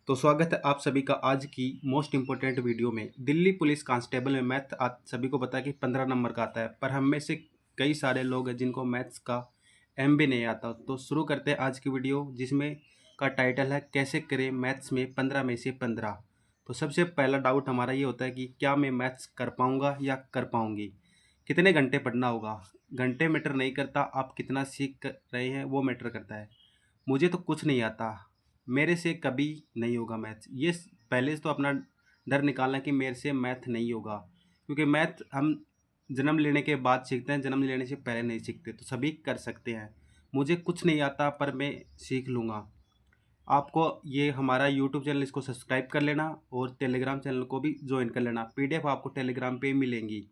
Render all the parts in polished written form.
तो स्वागत है आप सभी का आज की मोस्ट इम्पोर्टेंट वीडियो में। दिल्ली पुलिस कांस्टेबल में मैथ आप सभी को पता है कि 15 नंबर का आता है, पर हम में से कई सारे लोग हैं जिनको मैथ्स का एम भी नहीं आता। तो शुरू करते हैं आज की वीडियो, जिसमें का टाइटल है कैसे करें मैथ्स में 15 में से 15। तो सबसे पहला डाउट हमारा ये होता है कि क्या मैं मैथ्स कर पाऊँगा या कर पाऊँगी। कितने घंटे पढ़ना होगा, घंटे मैटर नहीं करता, आप कितना सीख रहे हैं वो मैटर करता है। मुझे तो कुछ नहीं आता, मेरे से कभी नहीं होगा मैथ्स। ये पहले से तो अपना डर निकालना कि मेरे से मैथ नहीं होगा, क्योंकि मैथ हम जन्म लेने के बाद सीखते हैं, जन्म लेने से पहले नहीं सीखते। तो सभी कर सकते हैं। मुझे कुछ नहीं आता पर मैं सीख लूँगा। आपको ये हमारा यूट्यूब चैनल इसको सब्सक्राइब कर लेना और टेलीग्राम चैनल को भी ज्वाइन कर लेना। पीडीएफ आपको टेलीग्राम पे मिलेंगी।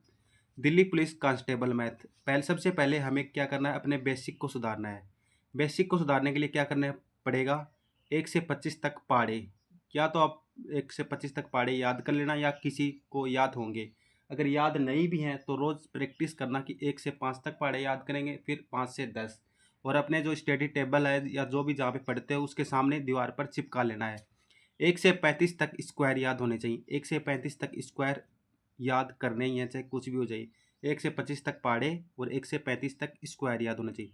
Delhi police constable math. सबसे पहले हमें क्या करना है, अपने बेसिक को सुधारना है। बेसिक को सुधारने के लिए क्या करना पड़ेगा, 1 से 25 तक पहाड़े। या तो आप 1 से 25 तक पहाड़े याद कर लेना, या किसी को याद होंगे। अगर याद नहीं भी हैं तो रोज़ प्रैक्टिस करना कि 1 से 5 तक पहाड़े याद करेंगे, फिर 5 से 10। और अपने जो स्टडी टेबल है या जो भी जहाँ पे पढ़ते हो उसके सामने दीवार पर चिपका लेना है। 1 से 35 तक स्क्वायर याद होने चाहिए। 1 से 35 तक स्क्वायर याद करने ही हैं, चाहे कुछ भी हो जाए। 1 से 25 तक पहाड़े और 1 से 35 तक स्क्वायर याद होना चाहिए।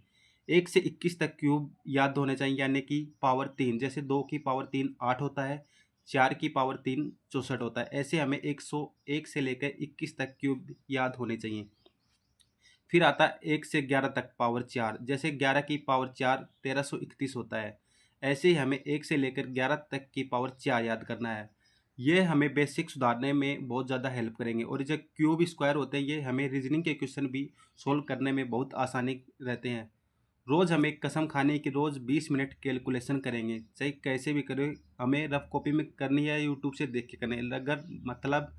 1 से 21 तक क्यूब याद होने चाहिए, यानी कि पावर 3। जैसे 2 की पावर 3 8 होता है, 4 की पावर 3 64 होता है। ऐसे हमें 101 से लेकर 21 तक क्यूब याद होने चाहिए। फिर आता है 1 से 11 तक पावर 4। जैसे 11 की पावर 4 1331 होता है। ऐसे ही हमें 1 से लेकर 11 तक की पावर 4 याद करना है। ये हमें बेसिक सुधारने में बहुत ज़्यादा हेल्प करेंगे। और जो क्यूब स्क्वायर होते हैं, ये हमें रीजनिंग के क्वेश्चन भी सोल्व करने में बहुत आसानी रहते हैं। रोज़ हमें कसम खानी है कि रोज़ 20 मिनट कैलकुलेशन करेंगे, चाहे कैसे भी करें। हमें रफ कॉपी में करनी है, यूट्यूब से देख के करनी है। अगर मतलब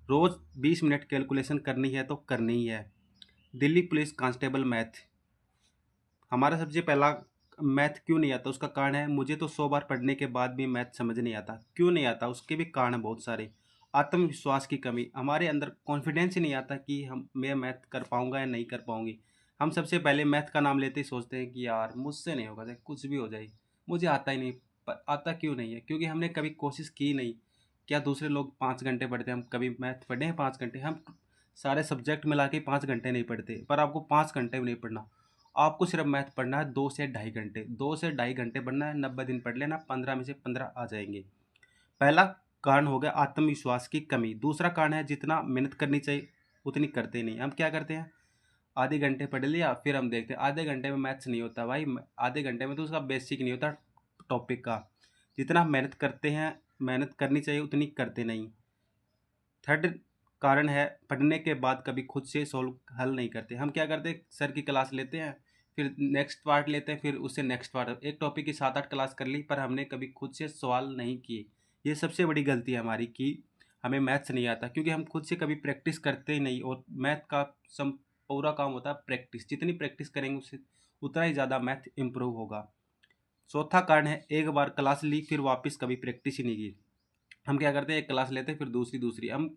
रोज़ 20 मिनट कैलकुलेशन करनी है तो करनी ही है। Delhi police constable math. हमारा सबसे पहला मैथ क्यों नहीं आता, उसका कारण है मुझे तो 100 बार पढ़ने के बाद भी मैथ समझ नहीं आता। क्यों नहीं आता, उसके भी कारण हैं बहुत सारे। आत्मविश्वास की कमी, हमारे अंदर कॉन्फिडेंस ही नहीं आता कि मैं मैथ कर पाऊंगा या नहीं कर पाऊंगी। हम सबसे पहले मैथ का नाम लेते ही सोचते हैं कि यार मुझसे नहीं होगा, चाहे कुछ भी हो जाए, मुझे आता ही नहीं। पर आता क्यों नहीं है, क्योंकि हमने कभी कोशिश की नहीं। क्या दूसरे लोग 5 घंटे पढ़ते हैं, हम कभी मैथ पढ़े हैं 5 घंटे? हम सारे सब्जेक्ट मिला के 5 घंटे नहीं पढ़ते। पर आपको 5 घंटे भी नहीं पढ़ना, आपको सिर्फ मैथ पढ़ना है 2 से ढाई घंटे। 2 से ढाई घंटे पढ़ना है, 90 दिन पढ़ लेना, 15 में से 15 आ जाएंगे। पहला कारण हो गया आत्मविश्वास की कमी। दूसरा कारण है जितना मेहनत करनी चाहिए उतनी करते नहीं। हम क्या करते हैं, आधे घंटे पढ़ लिया, फिर हम देखते हैं आधे घंटे में मैथ्स नहीं होता भाई। आधे घंटे में तो उसका बेसिक नहीं होता टॉपिक का। जितना मेहनत करते हैं, मेहनत करनी चाहिए उतनी करते नहीं। थर्ड कारण है पढ़ने के बाद कभी खुद से सोल्व हल नहीं करते। हम क्या करते हैं, सर की क्लास लेते हैं, फिर नेक्स्ट पार्ट लेते हैं, फिर उससे नेक्स्ट पार्ट। एक टॉपिक की 7-8 क्लास कर ली, पर हमने कभी खुद से सवाल नहीं किए। ये सबसे बड़ी गलती है हमारी कि हमें मैथ्स नहीं आता, क्योंकि हम खुद से कभी प्रैक्टिस करते ही नहीं। और मैथ का सम पूरा काम होता है प्रैक्टिस। जितनी प्रैक्टिस करेंगे उससे उतना ही ज़्यादा मैथ इम्प्रूव होगा। चौथा कारण है एक बार क्लास ली फिर वापस कभी प्रैक्टिस ही नहीं की। हम क्या करते हैं, एक क्लास लेते हैं फिर दूसरी दूसरी। हम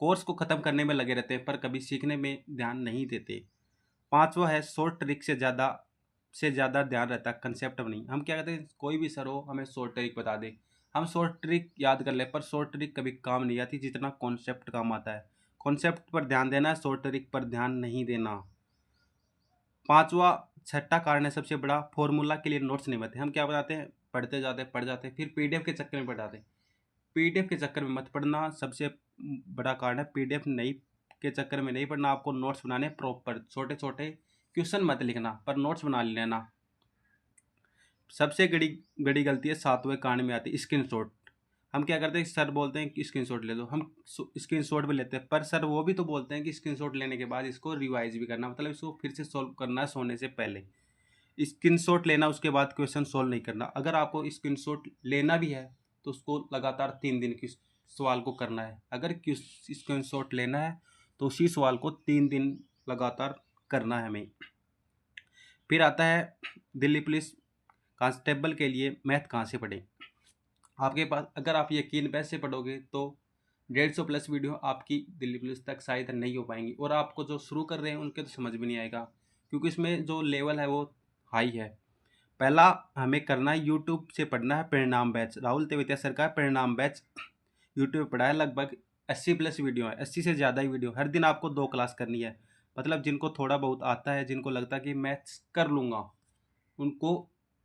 कोर्स को ख़त्म करने में लगे रहते हैं, पर कभी सीखने में ध्यान नहीं देते। पाँचवा है शॉर्ट ट्रिक से ज़्यादा ध्यान रहता है, कंसेप्ट में नहीं। हम क्या कहते हैं, कोई भी सर हो हमें शॉर्ट ट्रिक बता दे, हम शॉर्ट ट्रिक याद कर ले, पर शॉर्ट ट्रिक कभी काम नहीं आती जितना कॉन्सेप्ट काम आता है। कॉन्सेप्ट पर ध्यान देना है, शॉर्ट ट्रिक पर ध्यान नहीं देना। पाँचवा छठा कारण है सबसे बड़ा, फॉर्मूला के लिए नोट्स नहीं बनते। हम क्या बताते हैं, पढ़ते जाते पढ़ जाते, फिर पीडीएफ के चक्कर में पढ़ जाते। पीडीएफ के चक्कर में मत पढ़ना, सबसे बड़ा कारण है। पीडीएफ नहीं के चक्कर में नहीं पढ़ना, आपको नोट्स बनाने प्रॉपर। छोटे छोटे क्वेश्चन मत लिखना, पर नोट्स बना लेना। सबसे बड़ी बड़ी गलती है 7वें कारण में आती है स्क्रीनशॉट। हम क्या करते हैं, सर बोलते हैं कि स्क्रीनशॉट ले लो, हम स्क्रीनशॉट भी लेते हैं, पर सर वो भी तो बोलते हैं कि स्क्रीनशॉट लेने के बाद इसको रिवाइज भी करना, मतलब इसको फिर से सॉल्व करना है सोने से पहले। स्क्रीनशॉट लेना, उसके बाद क्वेश्चन सॉल्व नहीं करना। अगर आपको स्क्रीनशॉट लेना भी है तो उसको लगातार 3 दिन की सवाल को करना है। अगर स्क्रीनशॉट लेना है तो उसी सवाल को 3 दिन लगातार करना है हमें। फिर आता है दिल्ली पुलिस कांस्टेबल के लिए मैथ कहाँ से पढ़ें। आपके पास अगर आप यकीन बैच से पढ़ोगे तो 150 प्लस वीडियो आपकी दिल्ली पुलिस तक शायद नहीं हो पाएंगी। और आपको जो शुरू कर रहे हैं उनके तो समझ भी नहीं आएगा, क्योंकि इसमें जो लेवल है वो हाई है। पहला हमें करना है, यूट्यूब से पढ़ना है परिणाम बैच, राहुल तेवतिया सर का परिणाम बैच यूट्यूब पे पढ़ा है। लगभग 80 प्लस वीडियो है, 80 से ज़्यादा ही वीडियो। हर दिन आपको 2 क्लास करनी है। मतलब जिनको थोड़ा बहुत आता है, जिनको लगता है कि मैथ्स कर लूँगा, उनको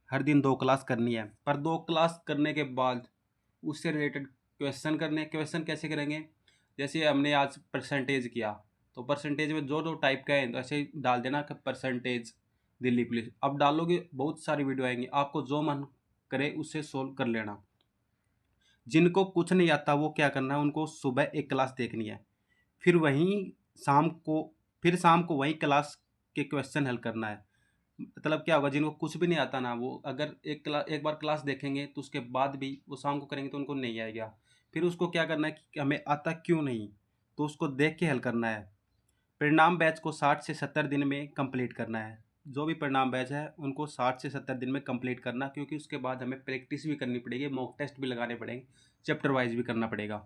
हर दिन 2 क्लास करनी है। पर 2 क्लास करने के बाद उससे रिलेटेड क्वेश्चन करने हैं। क्वेश्चन कैसे करेंगे? जैसे हमने आज परसेंटेज किया, तो परसेंटेज में जो टाइप का है, तो ऐसे ही डाल देना कि परसेंटेज दिल्ली पुलिस। अब डालोगे, बहुत सारी वीडियो आएंगी, आपको जो मन करे उससे सोल्व कर लेना। जिनको कुछ नहीं आता वो क्या करना है, उनको सुबह एक क्लास देखनी है, फिर वहीं शाम को शाम को वही क्लास के क्वेश्चन हल करना है। मतलब क्या होगा, जिनको कुछ भी नहीं आता ना, वो अगर एक बार क्लास देखेंगे तो उसके बाद भी वो शाम को करेंगे तो उनको नहीं आएगा। फिर उसको क्या करना है कि हमें आता क्यों नहीं, तो उसको देख के हल करना है। परिणाम बैच को 60 से 70 दिन में कंप्लीट करना है। जो भी परिणाम बैच है उनको 60 से 70 दिन में कंप्लीट करना, क्योंकि उसके बाद हमें प्रैक्टिस भी करनी पड़ेगी, मॉक टेस्ट भी लगाने पड़ेंगे, चैप्टर वाइज भी करना पड़ेगा।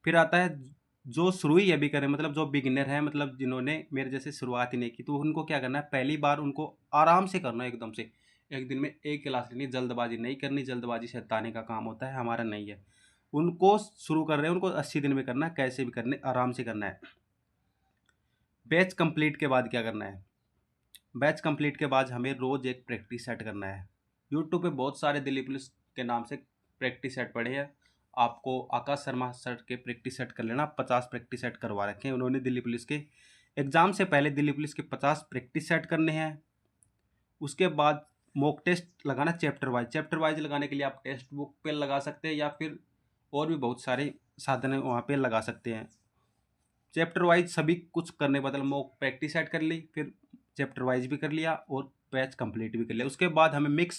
फिर आता है जो शुरू ही अभी करें, मतलब जो बिगिनर है, मतलब जिन्होंने मेरे जैसे शुरुआत ही नहीं की, तो उनको क्या करना है, पहली बार उनको आराम से करना है, एकदम से एक दिन में एक क्लास लेनी, जल्दबाजी नहीं करनी। जल्दबाजी शैतानी का काम होता है, हमारा नहीं है। उनको शुरू कर रहे हैं, उनको 80 दिन में करना है, कैसे भी करने, आराम से करना है। बैच कंप्लीट के बाद क्या करना है? बैच कंप्लीट के बाद हमें रोज़ एक प्रैक्टिस सेट करना है। यूट्यूब पे बहुत सारे दिल्ली पुलिस के नाम से प्रैक्टिस सेट पड़े हैं। आपको आकाश शर्मा सर के प्रैक्टिस सेट कर लेना, 50 प्रैक्टिस सेट करवा रखे हैं उन्होंने दिल्ली पुलिस के। एग्ज़ाम से पहले दिल्ली पुलिस के 50 प्रैक्टिस सेट करने हैं। उसके बाद मॉक टेस्ट लगाना चैप्टर वाइज। चैप्टर वाइज लगाने के लिए आप टेक्स्ट बुक पे लगा सकते हैं, या फिर और भी बहुत सारे साधन हैं वहाँ पे लगा सकते हैं। चैप्टर वाइज सभी कुछ करने के बाद मॉक प्रैक्टिस सेट कर ली, फिर चैप्टर वाइज भी कर लिया और बैच कंप्लीट भी कर लिया। उसके बाद हमें मिक्स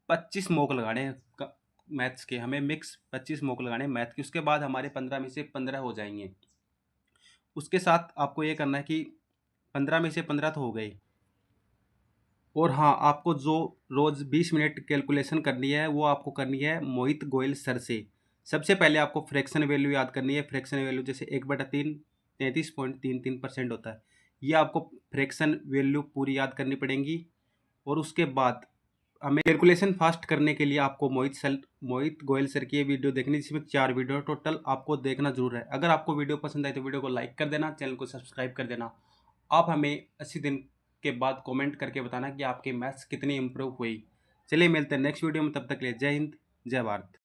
25 मॉक लगाने हैं मैथ्स के, हमें मिक्स 25 मॉक लगाने हैं मैथ के। उसके बाद हमारे 15 में से 15 हो जाएंगे। उसके साथ आपको ये करना है कि 15 में से 15 तो हो गए, और हाँ, आपको जो रोज़ 20 मिनट कैलकुलेशन करनी है, वो आपको करनी है मोहित गोयल सर से। सबसे पहले आपको फ्रैक्शन वैल्यू याद करनी है। फ्रैक्शन वैल्यू जैसे 1/3 33.33% होता है। ये आपको फ्रैक्शन वैल्यू पूरी याद करनी पड़ेंगी। और उसके बाद हमें कैलकुलेशन फास्ट करने के लिए आपको मोहित गोयल सर की ये वीडियो देखनी, जिसमें 4 वीडियो टोटल आपको देखना जरूर है। अगर आपको वीडियो पसंद आए तो वीडियो को लाइक कर देना, चैनल को सब्सक्राइब कर देना। आप हमें 80 दिन के बाद कमेंट करके बताना कि आपके मैथ्स कितनी इंप्रूव हुई। चलिए मिलते हैं नेक्स्ट वीडियो में, तब तक के लिए जय हिंद, जय भारत।